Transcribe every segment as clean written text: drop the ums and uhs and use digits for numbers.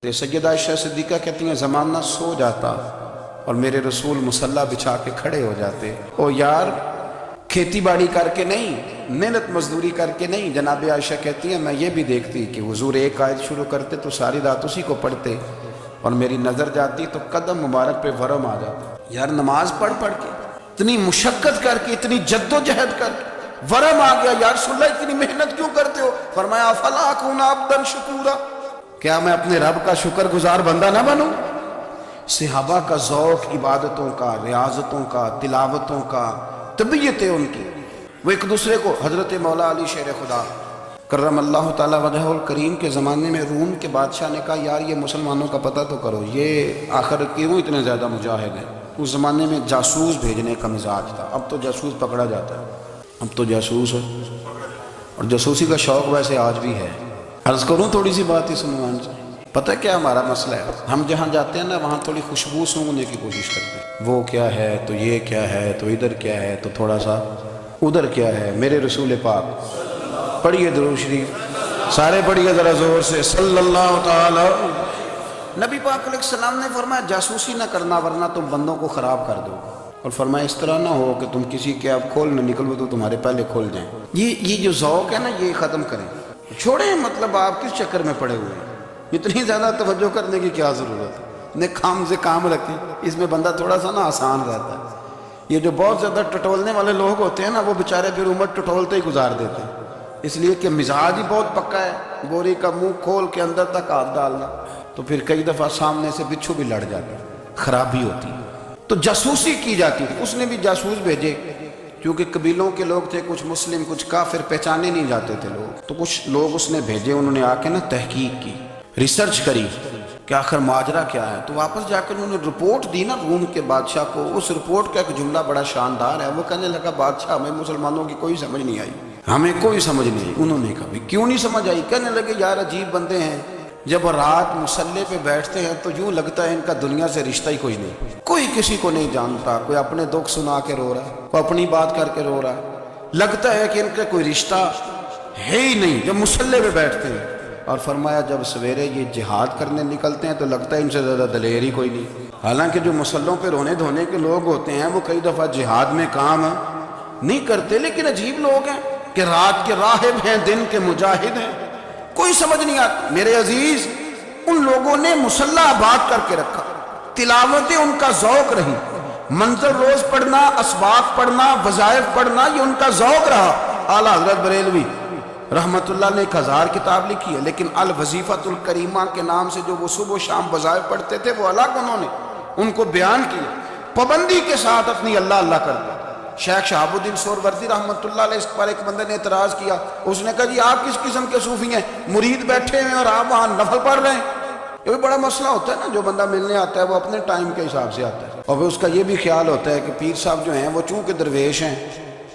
سیدہ عائشہ صدیقہ کہتی ہیں زمانہ سو جاتا اور میرے رسول مصلی بچھا کے کھڑے ہو جاتے. او یار کھیتی باڑی کر کے نہیں، محنت مزدوری کر کے نہیں. جناب عائشہ کہتی ہیں میں یہ بھی دیکھتی کہ حضور ایک آیت شروع کرتے تو ساری رات اسی کو پڑھتے اور میری نظر جاتی تو قدم مبارک پہ ورم آ جاتا. یار نماز پڑھ کے اتنی مشقت کر کے اتنی جد و جہد کر کے ورم آ گیا. یا رسول اللہ اتنی محنت کیوں کرتے ہو؟ فرمایا افلا اکون عبدا شکورا، کیا میں اپنے رب کا شکر گزار بندہ نہ بنوں؟ صحابہ کا ذوق عبادتوں کا، ریاضتوں کا، تلاوتوں کا، طبیعتیں ان کی، وہ ایک دوسرے کو. حضرت مولا علی شیر خدا کرم اللہ تعالیٰ وجہہ الکریم کے زمانے میں روم کے بادشاہ نے کہا یار یہ مسلمانوں کا پتہ تو کرو، یہ آخر کیوں اتنے زیادہ مجاہد ہیں؟ اس زمانے میں جاسوس بھیجنے کا مزاج تھا. اب تو جاسوس پکڑا جاتا ہے، اب تو جاسوس ہے، اور جاسوسی کا شوق ویسے آج بھی ہے. عرض کروں تھوڑی سی بات اس عنوان سے. پتہ کیا ہمارا مسئلہ ہے؟ ہم جہاں جاتے ہیں نا وہاں تھوڑی خوشبو سونگنے کی کوشش کرتے ہیں. وہ کیا ہے تو یہ کیا ہے تو ادھر کیا ہے تو تھوڑا سا ادھر کیا ہے. میرے رسول پاک پڑھیے درود شریف، سارے پڑھیے ذرا زور سے صلی اللہ تعالی. نبی پاک علیہ السلام نے فرمایا جاسوسی نہ کرنا ورنہ تم بندوں کو خراب کر دو. اور فرمایا اس طرح نہ ہو کہ تم کسی کے آپ کھول نہ نکلو تو تمہارے پہلے کھول جائیں. یہ جو ذوق ہے نا یہ ختم کریں، چھوڑیں. مطلب آپ کس چکر میں پڑے ہوئے ہیں؟ اتنی زیادہ توجہ کرنے کی کیا ضرورت ہے؟ کام سے کام رکھیں، اس میں بندہ تھوڑا سا نا آسان رہتا ہے. یہ جو بہت زیادہ ٹٹولنے والے لوگ ہوتے ہیں نا وہ بیچارے پھر عمر ٹٹولتے ہی گزار دیتے ہیں، اس لیے کہ مزاج ہی بہت پکا ہے. بوری کا منہ کھول کے اندر تک ہاتھ ڈالنا تو پھر کئی دفعہ سامنے سے بچھو بھی لڑ جاتے ہیں، خرابی ہوتی ہے. تو جاسوسی کی جاتی تھی. اس نے بھی جاسوس بھیجے کیونکہ قبیلوں کے لوگ تھے، کچھ مسلم کچھ کافر، پہچانے نہیں جاتے تھے لوگ. تو کچھ لوگ اس نے بھیجے، انہوں نے آ کے نا تحقیق کی، ریسرچ کری کہ آخر ماجرا کیا ہے. تو واپس جا کر انہوں نے رپورٹ دی نا روم کے بادشاہ کو. اس رپورٹ کا ایک جملہ بڑا شاندار ہے. وہ کہنے لگا بادشاہ ہمیں مسلمانوں کی کوئی سمجھ نہیں آئی، ہمیں کوئی سمجھ نہیں آئی. انہوں نے کہا کیوں نہیں سمجھ آئی؟ کہنے لگے یار عجیب بندے ہیں، جب رات مصلی پہ بیٹھتے ہیں تو یوں لگتا ہے ان کا دنیا سے رشتہ ہی کوئی نہیں، کوئی کسی کو نہیں جانتا. کوئی اپنے دکھ سنا کے رو رہا ہے، کوئی اپنی بات کر کے رو رہا ہے. لگتا ہے کہ ان کا کوئی رشتہ ہے ہی نہیں جب مصلی پہ بیٹھتے ہیں. اور فرمایا جب سویرے یہ جہاد کرنے نکلتے ہیں تو لگتا ہے ان سے زیادہ دلیر ہی کوئی نہیں. حالانکہ جو مسلوں پہ رونے دھونے کے لوگ ہوتے ہیں وہ کئی دفعہ جہاد میں کام نہیں کرتے، لیکن عجیب لوگ ہیں کہ رات کے راہب ہیں، دن کے مجاہد ہیں، کوئی سمجھ نہیں آتی. میرے عزیز ان لوگوں نے مصلی آباد کر کے رکھا، تلاوتیں ان کا ذوق رہی، منظر روز پڑھنا، اسباق پڑھنا، وظائف پڑھنا، یہ ان کا ذوق رہا. اعلیٰ حضرت بریلوی رحمت اللہ نے 1000 کتاب لکھی ہے، لیکن الوظیفۃ الکریمہ کے نام سے جو وہ صبح و شام وظائف پڑھتے تھے وہ الگ انہوں نے ان کو بیان کیا، پابندی کے ساتھ اپنی اللہ اللہ کرتے. شیخ شہاب الدین سہروردی رحمت اللہ علیہ اس پر ایک بندے نے اعتراض کیا. اس نے کہا جی آپ کس قسم کے صوفی ہیں، مرید بیٹھے ہیں اور آپ وہاں نفل پڑھ رہے ہیں؟ یہ بھی بڑا مسئلہ ہوتا ہے نا. جو بندہ ملنے آتا ہے وہ اپنے ٹائم کے حساب سے آتا ہے، اور پھر اس کا یہ بھی خیال ہوتا ہے کہ پیر صاحب جو ہیں وہ چونکہ درویش ہیں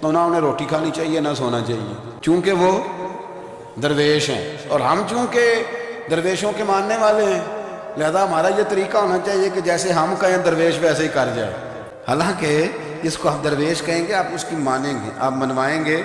تو نہ انہیں روٹی کھانی چاہیے نہ سونا چاہیے، چونکہ وہ درویش ہیں، اور ہم چونکہ درویشوں کے ماننے والے ہیں لہذا ہمارا یہ طریقہ ہونا چاہیے کہ جیسے ہم کہیں درویش ویسے ہی کر جائے. حالانکہ جس کو آپ درویش کہیں گے آپ اس کی مانیں گے، آپ منوائیں گے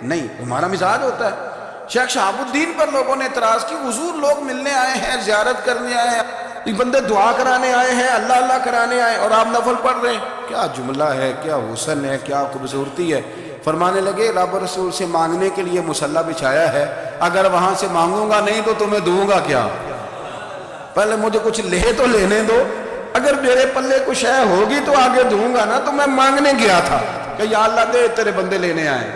نہیں، ہمارا مزاج ہوتا ہے. شیخ شہاب الدین پر لوگوں نے اعتراض کی، حضور لوگ ملنے آئے ہیں، زیارت کرنے آئے ہیں، یہ بندے دعا کرانے آئے ہیں، اللہ اللہ کرانے آئے اور آپ نفل پڑھ رہے ہیں. کیا جملہ ہے، کیا حسن ہے، کیا خوبصورتی ہے. فرمانے لگے رب رسول سے مانگنے کے لیے مصلی بچھایا ہے، اگر وہاں سے مانگوں گا نہیں تو تمہیں دوں گا کیا؟ پہلے مجھے کچھ لے تو لینے دو، اگر میرے پلے کچھ ہے ہوگی تو آگے دوں گا نا. تو میں مانگنے گیا تھا کہ یا اللہ دے تیرے بندے لینے آئے،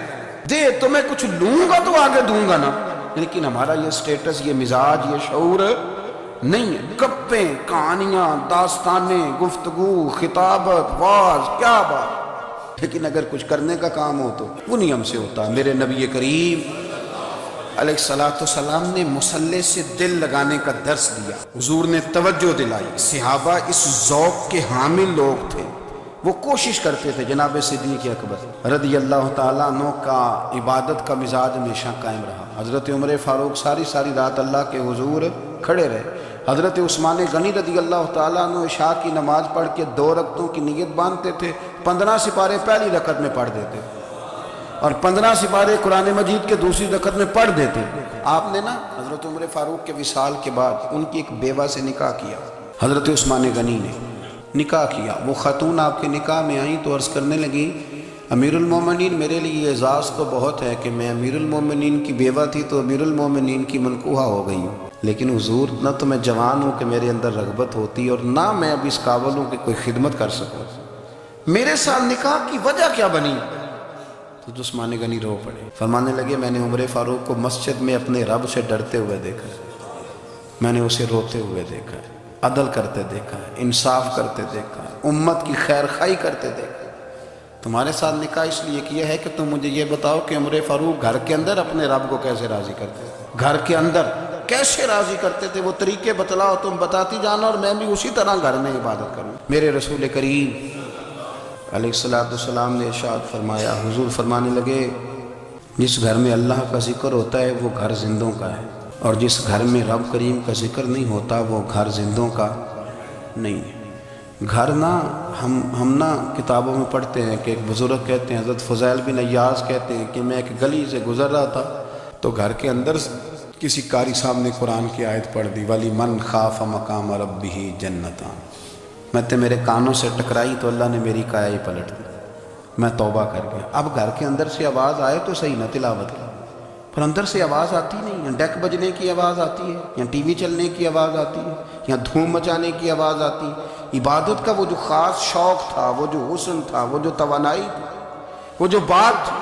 دے تو میں کچھ لوں گا تو آگے دوں گا نا. لیکن ہمارا یہ سٹیٹس، یہ مزاج، یہ شعور نہیں ہے. گپیں، کہانیاں، داستانیں، گفتگو، خطابت، واز، کیا بات. لیکن اگر کچھ کرنے کا کام ہو تو وہ نہیں ہم سے ہوتا. میرے نبی کریم علیہ السلام نے مصلی سے دل لگانے کا درس دیا، حضور نے توجہ دلائی. صحابہ اس ذوق کے حامل لوگ تھے، وہ کوشش کرتے تھے. جناب صدیق اکبر رضی اللہ تعالیٰ عنہ کا عبادت کا مزاج ہمیشہ قائم رہا. حضرت عمر فاروق ساری رات اللہ کے حضور کھڑے رہے. حضرت عثمان غنی رضی اللہ تعالیٰ عنہ عشاء کی نماز پڑھ کے 2 رکعتوں کی نیت باندھتے تھے، 15 سپارے پہلی رکعت میں پڑھ دیتے اور 15 سپارے قرآن مجید کے دوسری رکعت میں پڑھ دیتے. آپ نے نا حضرت حضرت عمر فاروق کے وصال کے بعد ان کی ایک بیوہ سے نکاح کیا، حضرت عثمان غنی نے نکاح کیا۔ وہ خاتون آپ کے نکاح میں آئیں تو عرض کرنے لگیں امیر المومنین میرے لیے اعزاز تو بہت ہے کہ میں امیر المومنین کی بیوہ تھی تو امیر المومنین کی منکوحہ ہو گئی ہوں، لیکن حضور نہ تو میں جوان ہوں کہ میرے اندر رغبت ہوتی اور نہ میں اب اس قابل ہوں کہ کوئی خدمت کر سکوں، میرے ساتھ نکاح کی وجہ کیا بنی؟ تو عثمان غنی رو پڑے، فرمانے لگے میں نے عمر فاروق کو مسجد میں اپنے رب سے ڈرتے ہوئے دیکھا ہے، میں نے اسے روتے ہوئے دیکھا ہے، عدل کرتے دیکھا ہے، انصاف کرتے دیکھا ہے، امت کی خیر خواہی کرتے دیکھا ہے۔ تمہارے ساتھ نکاح اس لیے کیا ہے کہ تم مجھے یہ بتاؤ کہ عمر فاروق گھر کے اندر اپنے رب کو کیسے راضی کرتے تھے، گھر کے اندر کیسے راضی کرتے تھے، وہ طریقے بتلاؤ، تم بتاتی جانا اور میں بھی اسی طرح گھر میں عبادت کروں۔ میرے رسول کریم علیہ السلام نے ارشاد فرمایا، حضور فرمانے لگے جس گھر میں اللہ کا ذکر ہوتا ہے وہ گھر زندوں کا ہے، اور جس گھر میں رب کریم کا ذکر نہیں ہوتا وہ گھر زندوں کا نہیں ہے۔ گھر نہ ہم نہ کتابوں میں پڑھتے ہیں کہ ایک بزرگ کہتے ہیں، حضرت فضیل بن عیاض کہتے ہیں کہ میں ایک گلی سے گزر رہا تھا تو گھر کے اندر کسی قاری صاحب نے قرآن کی آیت پڑھ دی، وَلِمَنْ خَافَ مَقَامَ رَبِّهِ جَنَّتَانِ، میں تے میرے کانوں سے ٹکرائی تو اللہ نے میری کایا ہی پلٹ دی، میں توبہ کر گیا۔ اب گھر کے اندر سے آواز آئے تو صحیح نہ تلاوت کی، پر اندر سے آواز آتی نہیں، یا ڈیک بجنے کی آواز آتی ہے، یا ٹی وی چلنے کی آواز آتی ہے، یا دھوم مچانے کی آواز آتی ہے۔ عبادت کا وہ جو خاص شوق تھا، وہ جو حسن تھا، وہ جو توانائی تھی، وہ جو بات تھی۔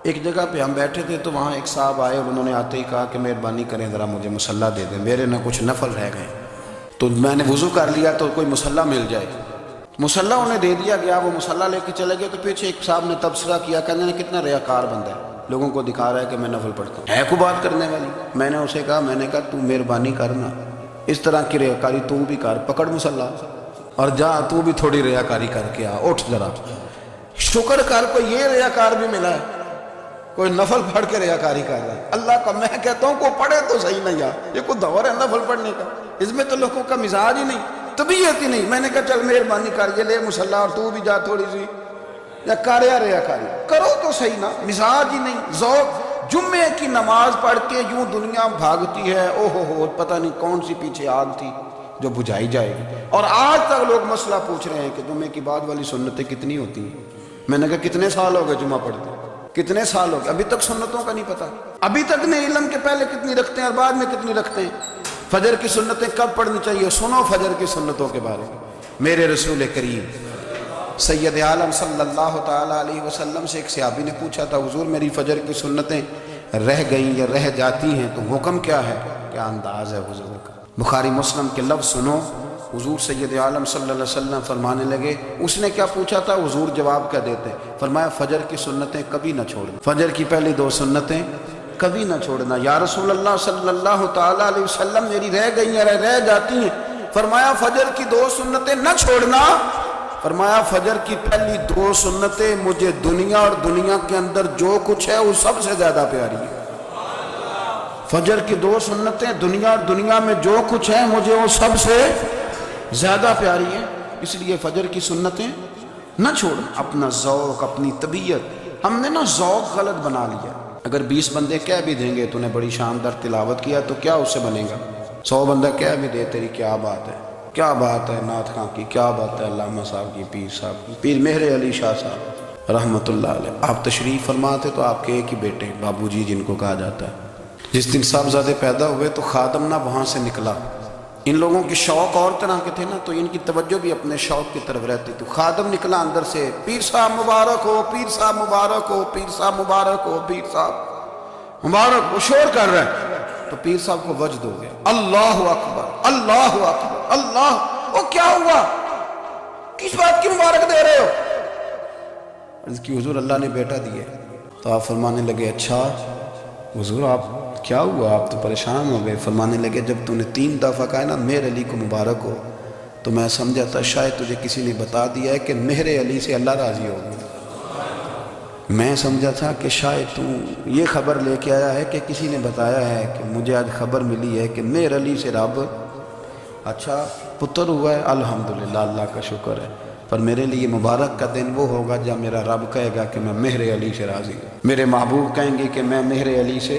ایک جگہ پہ ہم بیٹھے تھے تو وہاں ایک صاحب آئے اور انہوں نے آتے ہی کہا کہ مہربانی کریں ذرا مجھے مصلی دے دیں، میرے نہ کچھ نفل رہ گئے۔ تو میں نے وضو کر لیا تو کوئی مصلی مل جائے، مصلی انہیں دے دیا گیا، وہ مصلی لے کے چلے گئے۔ تو پیچھے ایک صاحب نے تبصرہ کیا، کہنے نے کتنا ریاکار بندہ ہے، لوگوں کو دکھا رہا ہے کہ میں نفل پڑھتا ہوں، ہے کو بات کرنے والی۔ میں نے اسے کہا، میں نے کہا تو مہربانی کرنا، اس طرح کی ریاکاری تو بھی کر، پکڑ مصلی اور جا تو بھی تھوڑی ریاکاری کر کے آ، اٹھ ذرا شکر کر، کوئی یہ ریاکار بھی ملا ہے، کوئی نفل پڑھ کے ریاکاری کر رہا ہے۔ اللہ کا میں کہتا ہوں کو پڑھے تو صحیح نہیں یار، یہ کوئی دور ہے نفل پڑھنے کا، اس میں تو لوگوں کا مزاج ہی نہیں، طبیعت ہی نہیں۔ میں نے کہا چل مہربانی کر، یہ لے مصلی اور تو بھی جا تھوڑی سی، یا کر یا ریاکاری کرو تو صحیح نا، مزاج ہی نہیں، ذوق۔ جمعے کی نماز پڑھ کے یوں دنیا بھاگتی ہے، او ہو پتہ نہیں کون سی پیچھے آگ تھی جو بجھائی جائے گی۔ اور آج تک لوگ مسئلہ پوچھ رہے ہیں کہ جمعے کی بعد والی سنتیں کتنی ہوتی ہیں۔ میں نے کہا کتنے سال ہو گئے جمعہ پڑھتے، کتنے سال ہو گئے، ابھی تک سنتوں کا نہیں پتہ، ابھی تک نہیں علم کے پہلے کتنی رکھتے ہیں اور بعد میں کتنی رکھتے ہیں۔ فجر کی سنتیں کب پڑھنی چاہیے، سنو فجر کی سنتوں کے بارے میں۔ میرے رسول کریم سید عالم صلی اللہ تعالیٰ علیہ وسلم سے ایک صحابی نے پوچھا تھا، حضور میری فجر کی سنتیں رہ گئیں یا رہ جاتی ہیں تو حکم کیا ہے؟ کیا انداز ہے حضور کا؟ بخاری مسلم کے لفظ سنو، حضور سید عالم صلی اللہ علیہ وسلم فرمانے لگے، اس نے کیا پوچھا تھا، حضور جواب کیا دیتے؟ فرمایا فجر کی سنتیں کبھی نہ چھوڑنا، فجر کی پہلی 2 سنتیں کبھی نہ چھوڑنا۔ یا رسول اللہ صلی اللہ تعالیٰ علیہ وسلم میری رہ گئی ہیں، رہ جاتی ہیں۔ فرمایا فجر کی 2 سنتیں نہ چھوڑنا، فرمایا فجر کی پہلی 2 سنتیں مجھے دنیا اور دنیا کے اندر جو کچھ ہے وہ سب سے زیادہ پیاری ہے۔ فجر کی 2 سنتیں دنیا اور دنیا میں جو کچھ ہے مجھے وہ سب سے زیادہ پیاری ہے، اس لیے فجر کی سنتیں نہ چھوڑ۔ اپنا ذوق، اپنی طبیعت، ہم نے نا ذوق غلط بنا لیا۔ اگر 20 بندے کہہ بھی دیں گے تو نے بڑی شاندار تلاوت کیا تو کیا اس سے بنے گا؟ 100 بندہ کہہ بھی دے تیری کیا بات ہے، کیا بات ہے نعت خاں کی، کیا بات ہے علامہ صاحب کی، پیر صاحب کی، پیر مہر علی شاہ صاحب رحمۃ اللہ علیہ۔ آپ تشریف فرما تھے تو آپ کے ایک ہی بیٹے بابو جی جن کو کہا جاتا ہے، جس دن صاحبزادے پیدا ہوئے تو خادم نہ وہاں سے نکلا۔ ان لوگوں کے شوق اور طرح کے تھے نا، تو ان کی توجہ بھی اپنے شوق کی طرف رہتی۔ تو خادم نکلا اندر سے، پیر صاحب مبارک ہو، پیر صاحب مبارک ہو، پیر صاحب مبارک ہو، پیر صاحب مبارک ہو، شور کر رہے ہیں۔ تو پیر صاحب کو وجد ہو گیا، اللہ اکبر اللہ اکبر اللہ۔ وہ کیا ہوا، کس بات کی مبارک دے رہے ہو؟ عرض کی حضور اللہ نے بیٹا دیا۔ تو آپ فرمانے لگے اچھا حضور آپ کیا ہوا، آپ تو پریشان ہو گئے۔ فرمانے لگے جب تو نے 3 دفعہ کہا نا مہر علی کو مبارک ہو تو میں سمجھا تھا شاید تجھے کسی نے بتا دیا ہے کہ مہر علی سے اللہ راضی ہوگا۔ میں سمجھا تھا کہ شاید تو یہ خبر لے کے آیا ہے کہ کسی نے بتایا ہے کہ مجھے آج خبر ملی ہے کہ مہر علی سے رب اچھا پتر ہوا ہے، الحمدللہ اللہ کا شکر ہے۔ پر میرے لیے مبارک کا دن وہ ہوگا جب میرا رب کہے گا کہ میں مہر علی سے راضی ہوں، میرے محبوب کہیں گے کہ میں مہر علی سے۔